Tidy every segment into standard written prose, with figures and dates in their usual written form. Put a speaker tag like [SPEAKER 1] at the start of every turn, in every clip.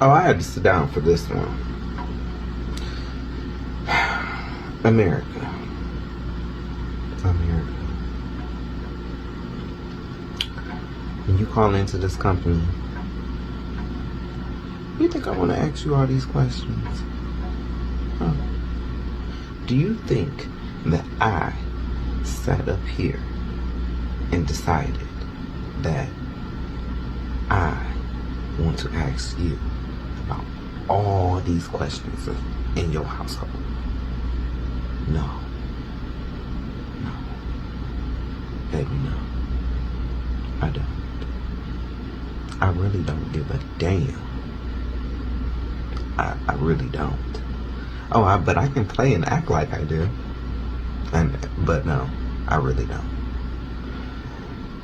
[SPEAKER 1] Oh, I had to sit down for this one. America. When you call into this company, you think I want to ask you all these questions? Huh? Do you think that I sat up here and decided that I want to ask you about all these questions in your household? No. Baby, no. I don't. I really don't give a damn. I really don't. Oh, but I can play and act like I do. But no, I really don't.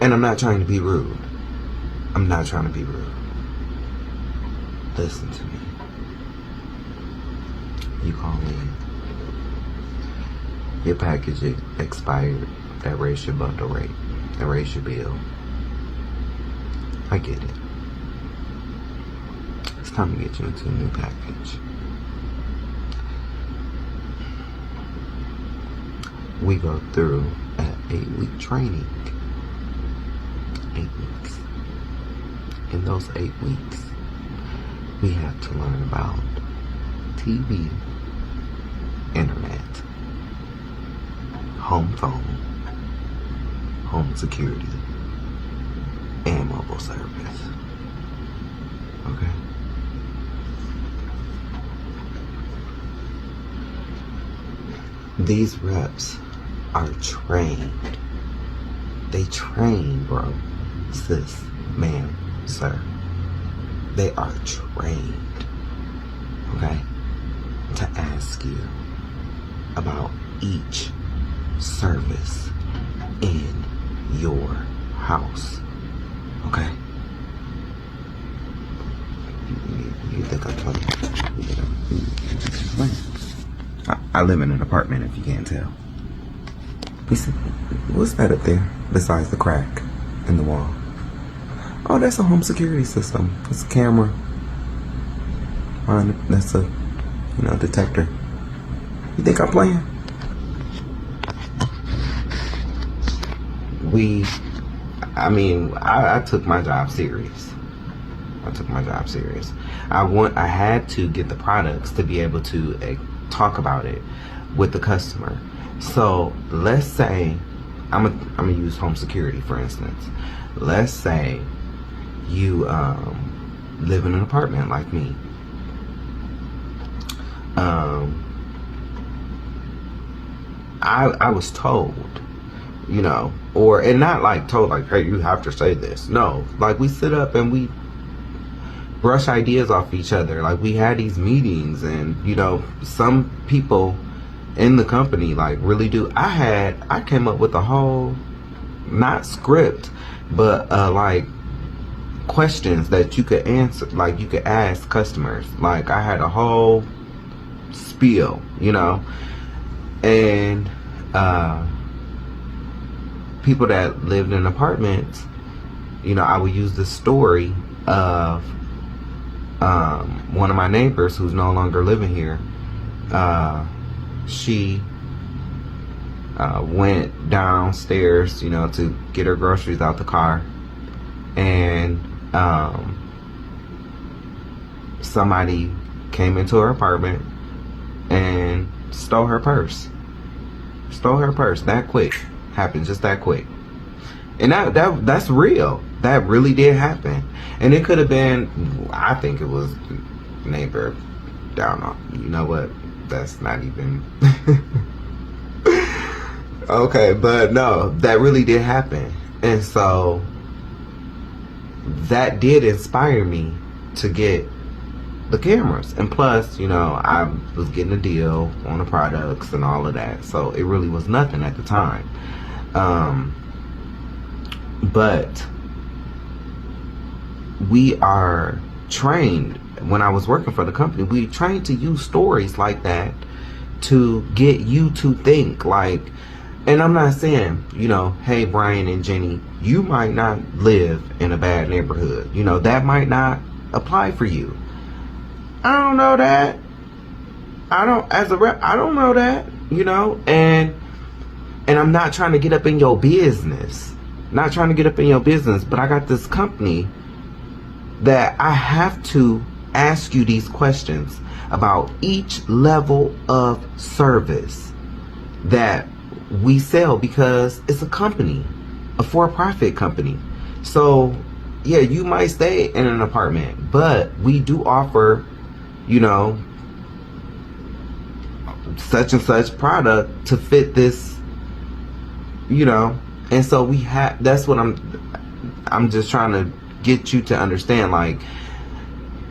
[SPEAKER 1] And I'm not trying to be rude. I'm not trying to be rude. Listen to me. You call in. Your package expired. That raised your bundle rate. That raised your bill. I get it. It's time to get you into a new package. We go through an 8-week training. 8 weeks. In those 8 weeks, we have to learn about TV, internet, home phone, home security, and mobile service. Okay? These reps are trained. They train, bro. Sis, ma'am, sir. They are trained, okay, to ask you about each service in your house, okay? You think I'm playing? I live in an apartment, if you can't tell. What's that up there besides the crack in the wall? Oh, that's a home security system. It's a camera. That's a, detector. You think I'm playing? I took my job serious. I had to get the products to be able to talk about it with the customer. So let's say I'm gonna use home security for instance. Let's say you live in an apartment like me. I was told, and not like told like, hey, you have to say this. No, like we sit up and we brush ideas off each other. Like we had these meetings, and some people in the company like really do. I came up with a whole, not script, but like questions that you could answer, like you could ask customers. Like I had a whole spiel, and people that lived in apartments, I would use the story of one of my neighbors who's no longer living here. She went downstairs, to get her groceries out the car, and somebody came into her apartment and stole her purse. That quick. Happened just that quick. And that's real. That really did happen. And it could have been, I think it was neighbor down on, you know what? That's not even okay, but no, that really did happen. And so that did inspire me to get the cameras. And plus, I was getting a deal on the products and all of that, so it really was nothing at the time. But we are trained. When I was working for the company, we trained to use stories like that to get you to think. Like, and I'm not saying, hey, Brian and Jenny, you might not live in a bad neighborhood. That might not apply for you. I don't know that. I don't, as a rep, I don't know that, you know, and I'm not trying to get up in your business. Not trying to get up in your business, but I got this company that I have to ask you these questions about each level of service that we sell, because it's a company, a for-profit company. So yeah, you might stay in an apartment, but we do offer, you know, such and such product to fit this, you know. And so we have, that's what I'm just trying to get you to understand. Like,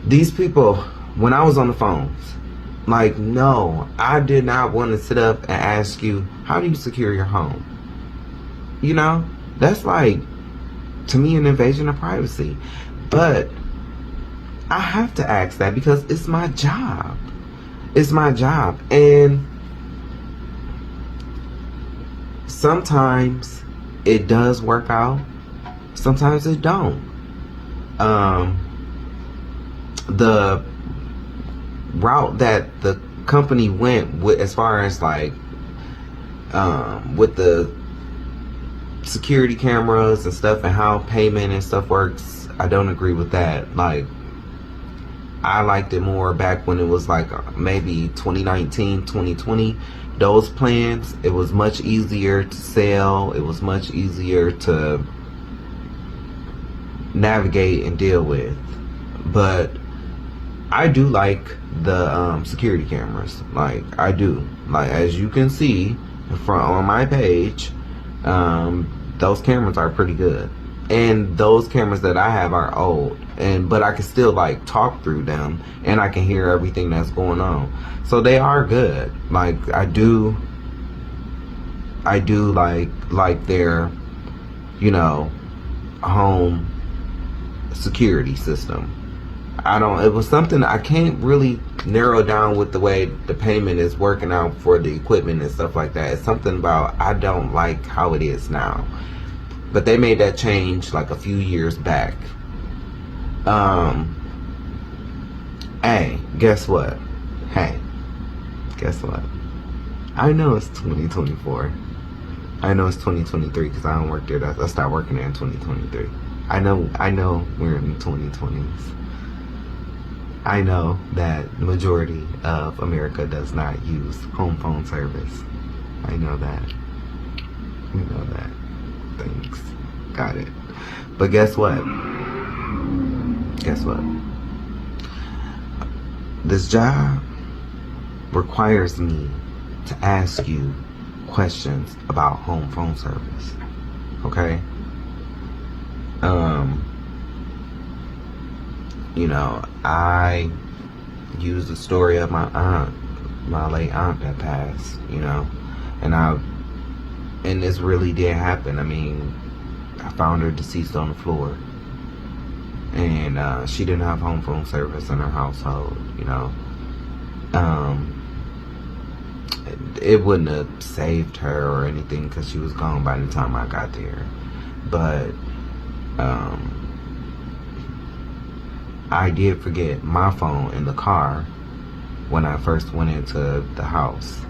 [SPEAKER 1] these people, when I was on the phones, like, no, I did not want to sit up and ask you, how do you secure your home? You know, that's like, to me, an invasion of privacy. But I have to ask that because it's my job. It's my job. And sometimes it does work out. Sometimes it don't. The route that the company went with, as far as like with the security cameras and stuff and how payment and stuff works, I don't agree with that. Like, I liked it more back when it was like maybe 2019, 2020. Those plans, it was much easier to sell. It was much easier to navigate and deal with. But I do like the security cameras. Like, I do. Like, as you can see on my page, those cameras are pretty good. And those cameras that I have are old, but I can still like talk through them, and I can hear everything that's going on. So they are good. Like, I do like their, you know, home security system. It was something I can't really narrow down with the way the payment is working out for the equipment and stuff like that. It's something about, I don't like how it is now. But they made that change like a few years back. Hey, guess what? I know it's 2024. I know it's 2023 because I don't work there. I stopped working there in 2023. I know we're in the 2020s. I know that the majority of America does not use home phone service. I know that. We know that. Thanks. Got it. But guess what? This job requires me to ask you questions about home phone service. Okay? You know, I use the story of my aunt, my late aunt that passed, you know, and this really did happen. I mean, I found her deceased on the floor, and she didn't have home phone service in her household, you know. It wouldn't have saved her or anything because she was gone by the time I got there, but I did forget my phone in the car when I first went into the house,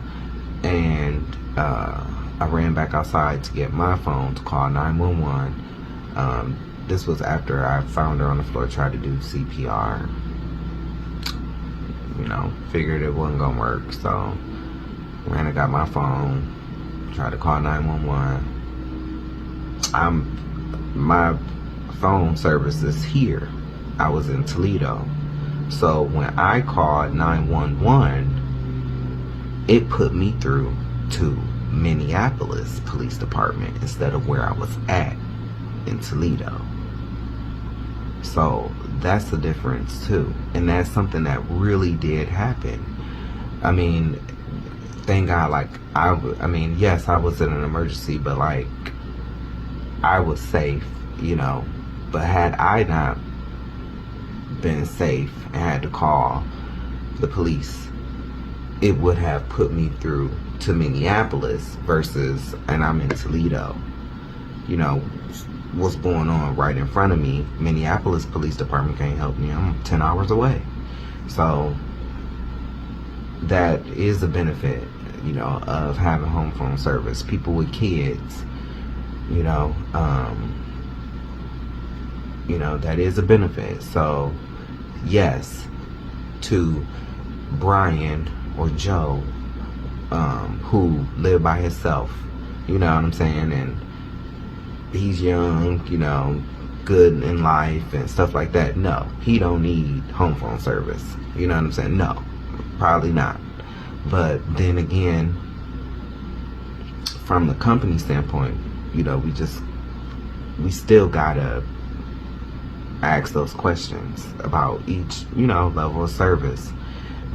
[SPEAKER 1] and I ran back outside to get my phone to call 911. This was after I found her on the floor, tried to do CPR. You know, figured it wasn't gonna work, so ran and got my phone, tried to call 911. My phone service is here. I was in Toledo. So when I called 911, it put me through to Minneapolis Police Department instead of where I was at in Toledo. So that's the difference too. And that's something that really did happen. I mean, thank God, like, I mean, yes, I was in an emergency, but like, I was safe, you know. But had I not been safe and had to call the police, it would have put me through to Minneapolis versus, and I'm in Toledo. You know, what's going on right in front of me. Minneapolis Police Department can't help me. I'm 10 hours away. So that is a benefit, you know, of having home phone service. People with kids, you know, that is a benefit. So yes, to Brian or Joe, who live by himself, you know what I'm saying, and he's young, you know, good in life and stuff like that. No, he don't need home phone service. You know what I'm saying? No, probably not. But then again, from the company standpoint, you know, we still gotta ask those questions about each, you know, level of service.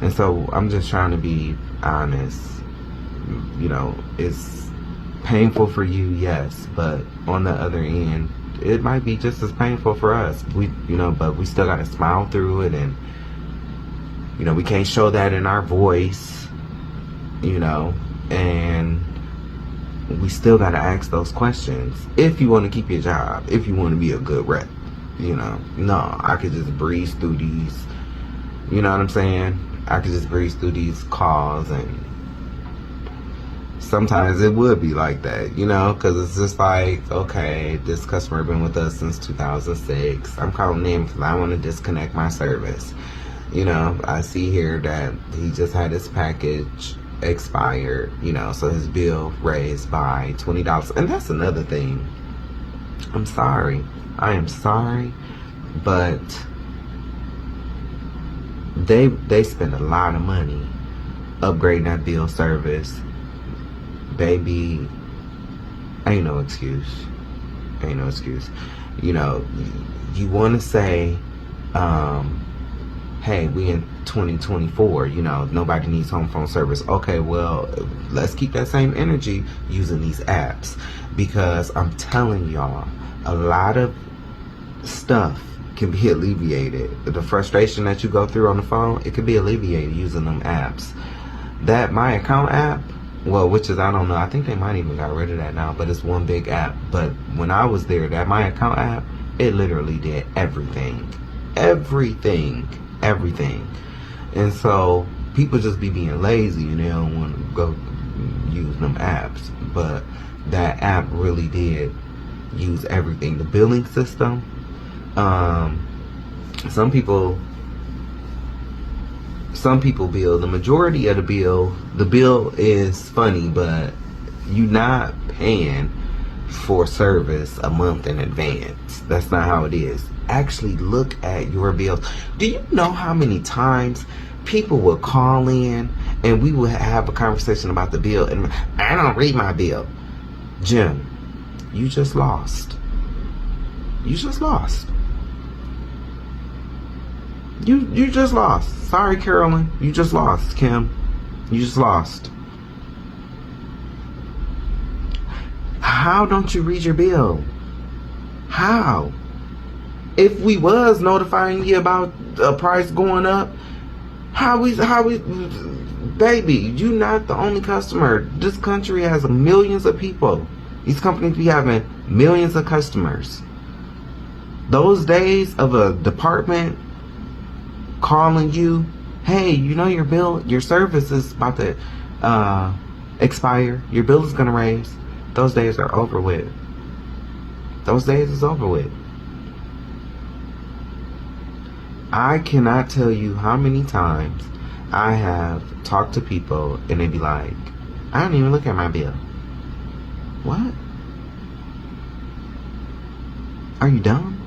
[SPEAKER 1] And so I'm just trying to be honest. You know, it's painful for you, yes, but on the other end, it might be just as painful for us. But we still gotta smile through it, and you know, we can't show that in our voice, you know, and we still gotta ask those questions if you want to keep your job, if you want to be a good rep. You know, no, I could just breeze through these, you know what I'm saying? I could just breeze through these calls, and sometimes it would be like that, you know, because it's just like, okay, this customer been with us since 2006. I'm calling him because I want to disconnect my service. You know, I see here that he just had his package expired, you know, so his bill raised by $20. And that's another thing. I'm sorry. I am sorry, but they spend a lot of money upgrading that bill service. Baby, ain't no excuse. Ain't no excuse. You know, you want to say, hey, we in 2024, you know, nobody needs home phone service. Okay, well, let's keep that same energy using these apps, because I'm telling y'all, a lot of stuff can be alleviated. The frustration that you go through on the phone, it can be alleviated using them apps. That My Account app, well, which is, I don't know, I think they might even got rid of that now, but it's one big app. But when I was there, that My Account app, it literally did everything. Everything. And so people just be being lazy and they don't want to go use them apps. But that app really did use everything. The billing system, some people bill, the majority of the bill is funny, but you're not paying for service a month in advance. That's not how it is. Actually look at your bills. Do you know how many times people will call in and we will have a conversation about the bill, and I don't read my bill? Jim, you just lost. You just lost. You just lost. Sorry, Carolyn. You just lost. Kim, you just lost. How don't you read your bill? How? If we was notifying you about a price going up, how we, baby, you not the only customer. This country has millions of people. These companies be having millions of customers. Those days of a department calling you, hey, you know your bill, your service is about to expire, your bill is gonna raise, those days are over with. Those days is over with. I cannot tell you how many times I have talked to people and they be like, I don't even look at my bill. What? Are you dumb?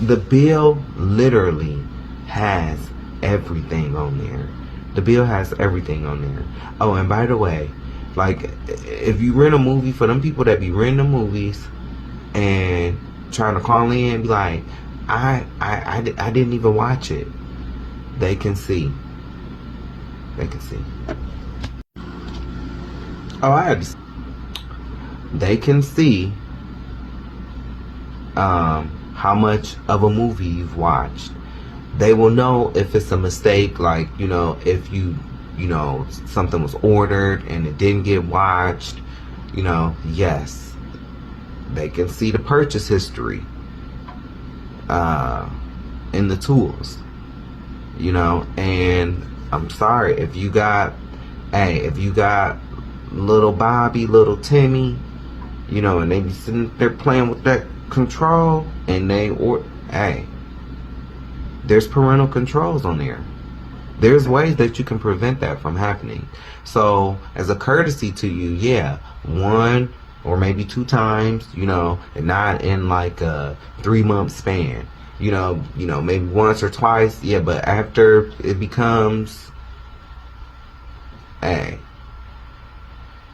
[SPEAKER 1] The bill literally has everything on there. The bill has everything on there. Oh, and by the way, like, if you rent a movie, for them people that be renting the movies and trying to call in and be like, I didn't even watch it. They can see. They can see. Oh, they can see how much of a movie you've watched. They will know if it's a mistake, like, you know, if you know, something was ordered and it didn't get watched, you know, yes. They can see the purchase history in the tools. you know. And I'm sorry if you got, hey, if you got little Bobby, little Timmy, you know, and they be sitting there playing with that control, and hey, there's parental controls on there. There's ways that you can prevent that from happening. So, as a courtesy to you, yeah, one or maybe two times, you know, and not in like a 3-month span. You know, maybe once or twice, yeah, but after it becomes, hey,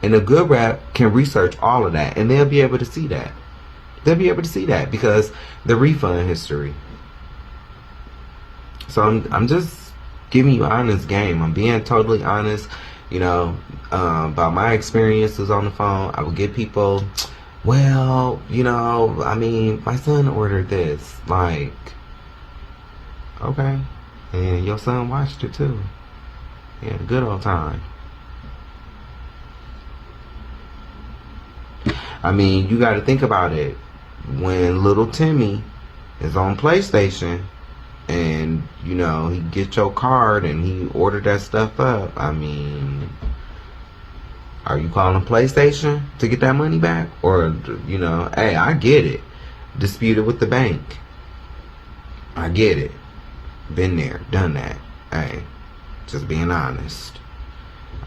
[SPEAKER 1] and a good rep can research all of that, and they'll be able to see that. They'll be able to see that because the refund history. So I'm just giving you honest game. I'm being totally honest, you know, about my experiences on the phone. I would get people, well, you know, I mean, my son ordered this. Like, okay. And your son watched it too. Yeah, good old time. I mean, you got to think about it. When little Timmy is on PlayStation, and you know he get your card and he ordered that stuff up, I mean, are you calling PlayStation to get that money back? Or, you know, hey, I get it, dispute it with the bank, I get it, been there, done that. Hey, just being honest,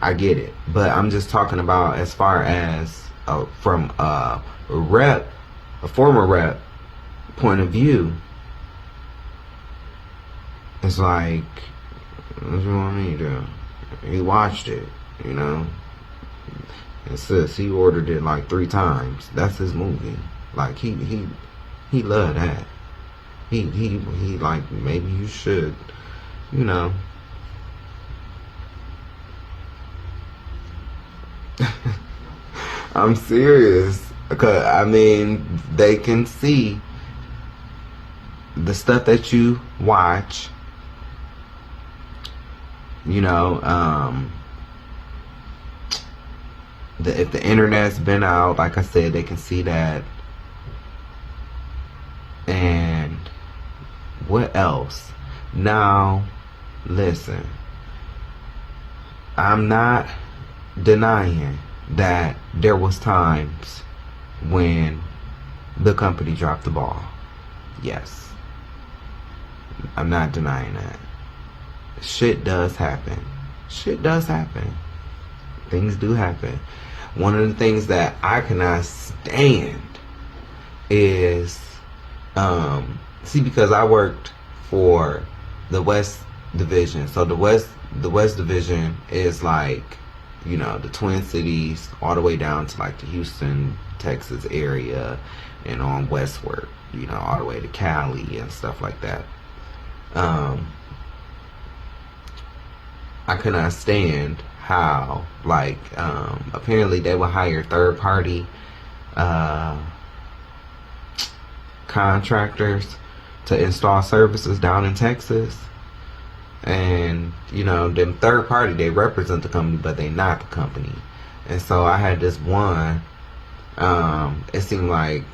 [SPEAKER 1] I get it. But I'm just talking about as far as from a former rep point of view. It's like, what do you want me to do? He watched it, you know. And sis, he ordered it like 3 times. That's his movie. Like he loved that. He like, maybe you should, you know. I'm serious. Because, I mean, they can see the stuff that you watch. You know, if the internet's been out, like I said, they can see that. And what else? Now, listen, I'm not denying that there was times when the company dropped the ball. Yes, I'm not denying that. Shit does happen. Shit does happen. Things do happen. One of the things that I cannot stand is, because I worked for the West Division. So the West Division is like, you know, the Twin Cities all the way down to like the Houston, Texas area, and on westward, you know, all the way to Cali and stuff like that. I could not stand how, like, apparently they would hire third-party contractors to install services down in Texas. And, you know, them third party, they represent the company, but they not the company. And so I had this one, it seemed like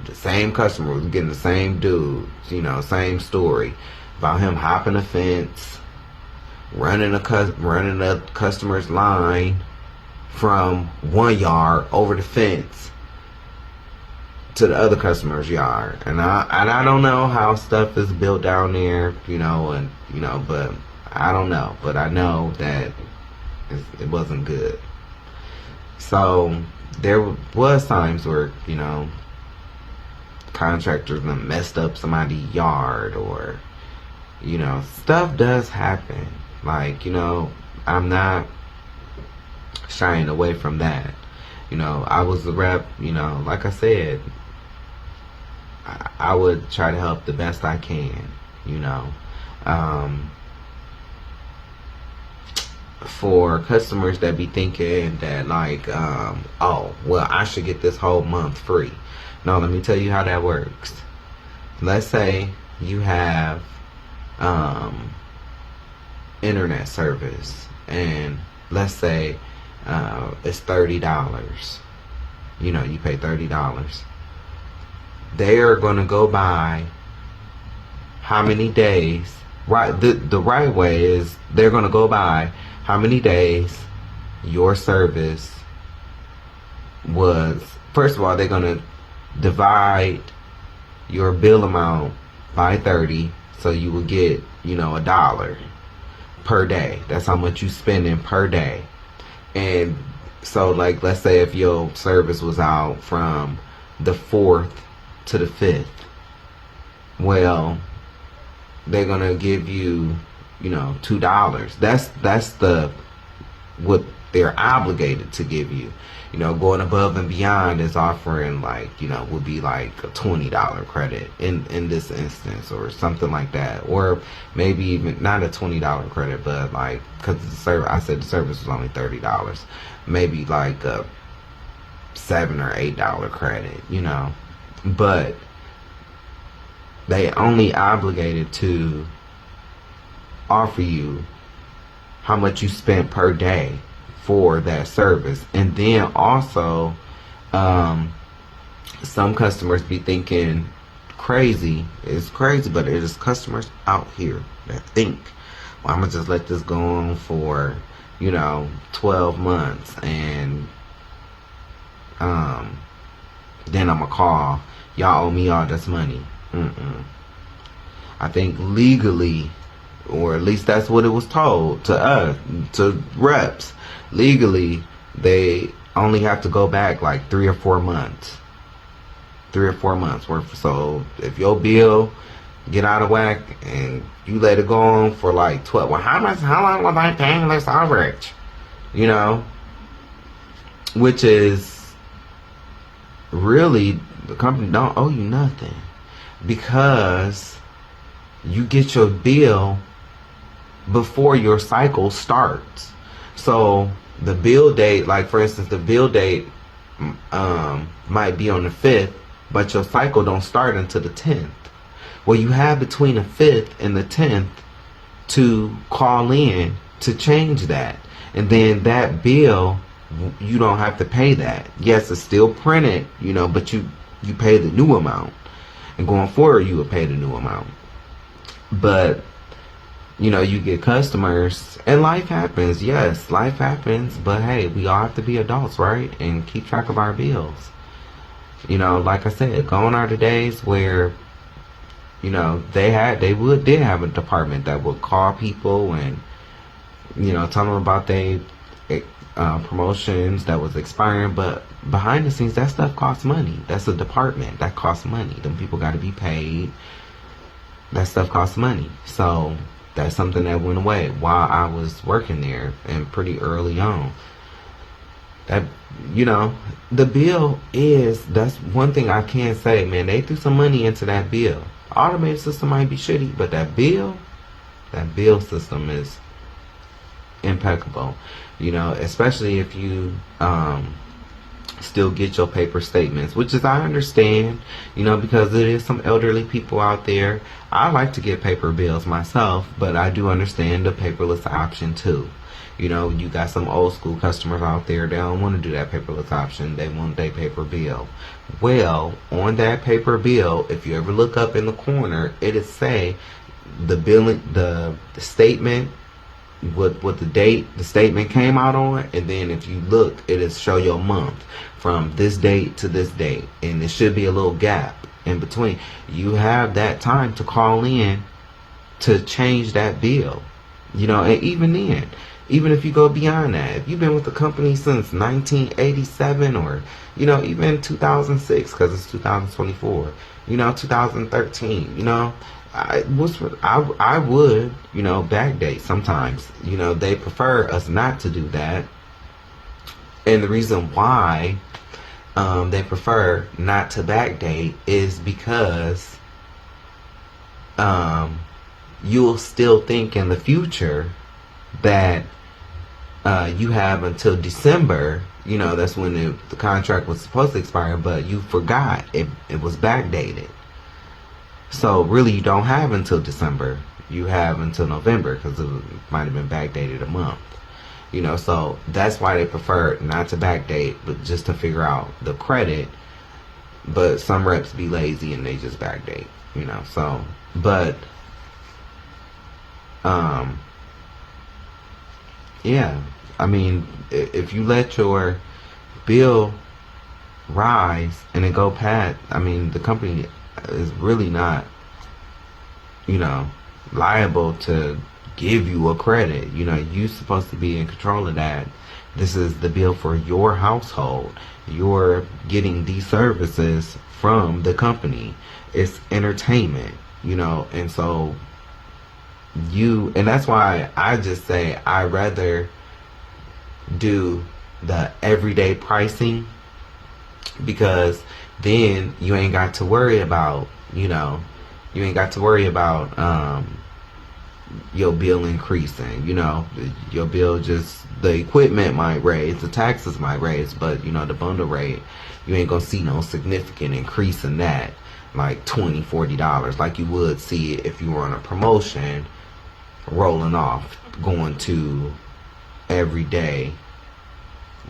[SPEAKER 1] the same customer was getting the same dude, you know, same story about him hopping a fence, running a customer's line from one yard over the fence to the other customer's yard. And I don't know how stuff is built down there, you know, and you know, but I don't know, but I know that it wasn't good. So there was times where, you know, contractors messed up somebody's yard, or, you know, stuff does happen. Like, you know, I'm not shying away from that. You know, I was the rep, you know, like I said, I would try to help the best I can, you know. For customers that be thinking that like, oh, well, I should get this whole month free. No, let me tell you how that works. Let's say you have internet service, and let's say it's $30. You know, you pay $30. They are going to go by how many days Right, the right way is they're gonna go by how many days your service was. First of all, they're gonna divide your bill amount by 30, so you will get, $1 per day. That's how much you spending per day. And so, like, let's say if your service was out from the 4th to the 5th, well, they're gonna give you, $2. That's the what they're obligated to give you. Going above and beyond is offering, like, would be like a $20 credit in this instance, or something like that, or maybe even not a $20 credit, but like, because I said the service was only $30, maybe like a $7 or $8 credit, but they only obligated to offer you how much you spent per day for that service. And then also, some customers be thinking crazy. It's crazy, but there's customers out here that think, well, I'm gonna just let this go on for 12 months, and then I'm gonna call, y'all owe me all this money. I think legally, or at least that's what it was told to us, to reps, legally they only have to go back like 3 or 4 months. 3 or 4 months worth. So if your bill get out of whack and you let it go on for like 12, well, how long was I paying this overage? Which is really, the company don't owe you nothing, because you get your bill before your cycle starts. So the bill date, like for instance, the bill date might be on the 5th, but your cycle don't start until the 10th. Well, you have between the 5th and the 10th to call in to change that. And then that bill, you don't have to pay that. Yes, it's still printed, but you pay the new amount. And going forward, you will pay the new amount. But you get customers, and life happens. Yes, life happens, but hey, we all have to be adults, right? And keep track of our bills. Like I said, gone are the days where, they did have a department that would call people and, tell them about their promotions that was expiring. But behind the scenes, that stuff costs money. That's a department that costs money. Them people got to be paid. That stuff costs money. So that's something that went away while I was working there, and pretty early on. That, the bill that's one thing I can say, man. They threw some money into that bill. Automated system might be shitty, but that bill system is impeccable. Especially if you still get your paper statements, which is, I understand, because there is some elderly people out there. I like to get paper bills myself, but I do understand the paperless option too. You got some old school customers out there, they don't want to do that paperless option. They want their paper bill. Well, on that paper bill, if you ever look up in the corner, it'll say the billing, the statement, what the date the statement came out on, and then if you look, it'll show your month from this date to this date, and there should be a little gap in between. You have that time to call in to change that bill. And even then, even if you go beyond that, if you've been with the company since 1987, or even 2006, because it's 2024, 2013, I would, backdate sometimes. They prefer us not to do that. And the reason why they prefer not to backdate is because you'll still think in the future that you have until December. That's when the contract was supposed to expire, but you forgot it was backdated. So really, you don't have until December. You have until November, because it might have been backdated a month. So that's why they prefer not to backdate, but just to figure out the credit. But some reps be lazy and they just backdate. So, but Um, yeah, I mean, if you let your bill rise and it go past, I mean, the company is really not, you know, liable to give you a credit. You know, you're supposed to be in control of that. This is the bill for your household. You're getting these services from the company. It's entertainment, you know, and so and that's why I just say I rather do the everyday pricing, because then you ain't got to worry about, you ain't got to worry about your bill increasing. Your bill, just the equipment might raise, the taxes might raise, but the bundle rate, you ain't gonna see no significant increase in that, like $20-$40 like you would see it if you were on a promotion rolling off going to everyday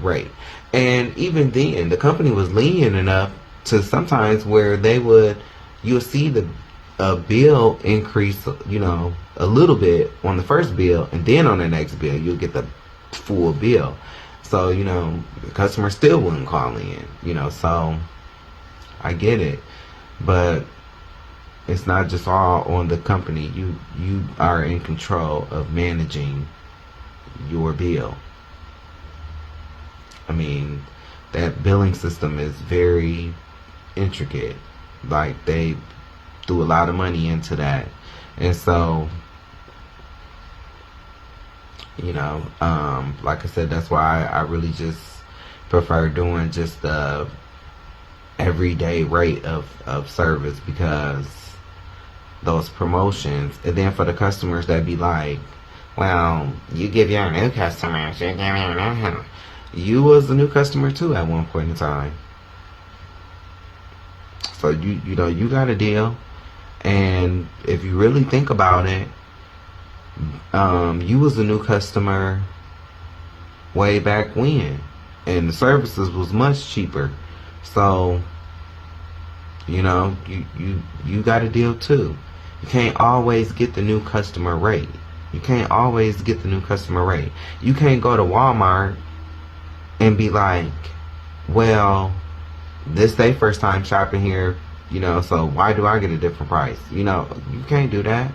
[SPEAKER 1] rate. And even then, the company was lenient enough to sometimes where you'll see the bill increase, a little bit on the first bill, and then on the next bill you'll get the full bill. So the customer still wouldn't call in. So I get it, but it's not just all on the company. You are in control of managing your bill. I mean, that billing system is very intricate. Like, they threw a lot of money into that. And so, like I said, that's why I really just prefer doing just the everyday rate of service, because those promotions, and then for the customers that be like, well, you give your new customers, you was a new customer too at one point in time. So you got a deal, and if you really think about it, you was a new customer way back when, and the services was much cheaper. So you got a deal too. You can't always get the new customer rate. You can't always get the new customer rate. You can't go to Walmart and be like, well, this they first time shopping here, so why do I get a different price? You can't do that.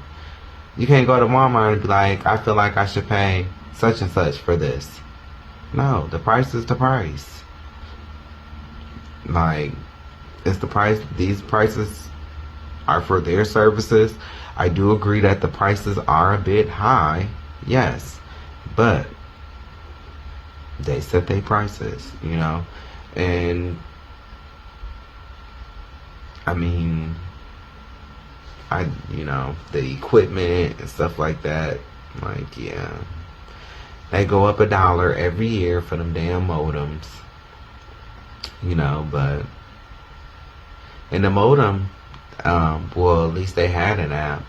[SPEAKER 1] You can't go to Walmart and be like, I feel like I should pay such and such for this. No, the price is the price. Like, it's the price. These prices are for their services. I do agree that the prices are a bit high, yes, but they set their prices, and I mean, the equipment and stuff like that, like, yeah, they go up $1 every year for them damn modems, but in the modem, well, at least they had an app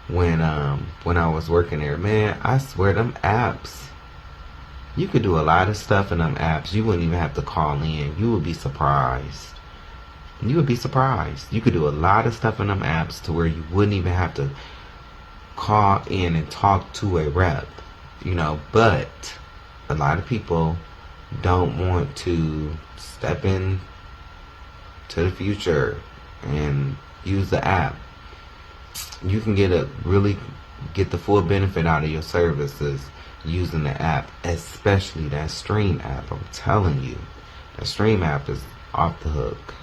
[SPEAKER 1] when I was working there. Man, I swear, them apps, you could do a lot of stuff in them apps. You wouldn't even have to call in. You would be surprised. You would be surprised. You could do a lot of stuff in them apps to where you wouldn't even have to call in and talk to a rep, but a lot of people don't want to step in to the future and use the app. You can get the full benefit out of your services using the app, especially that Stream app. I'm telling you, that Stream app is off the hook.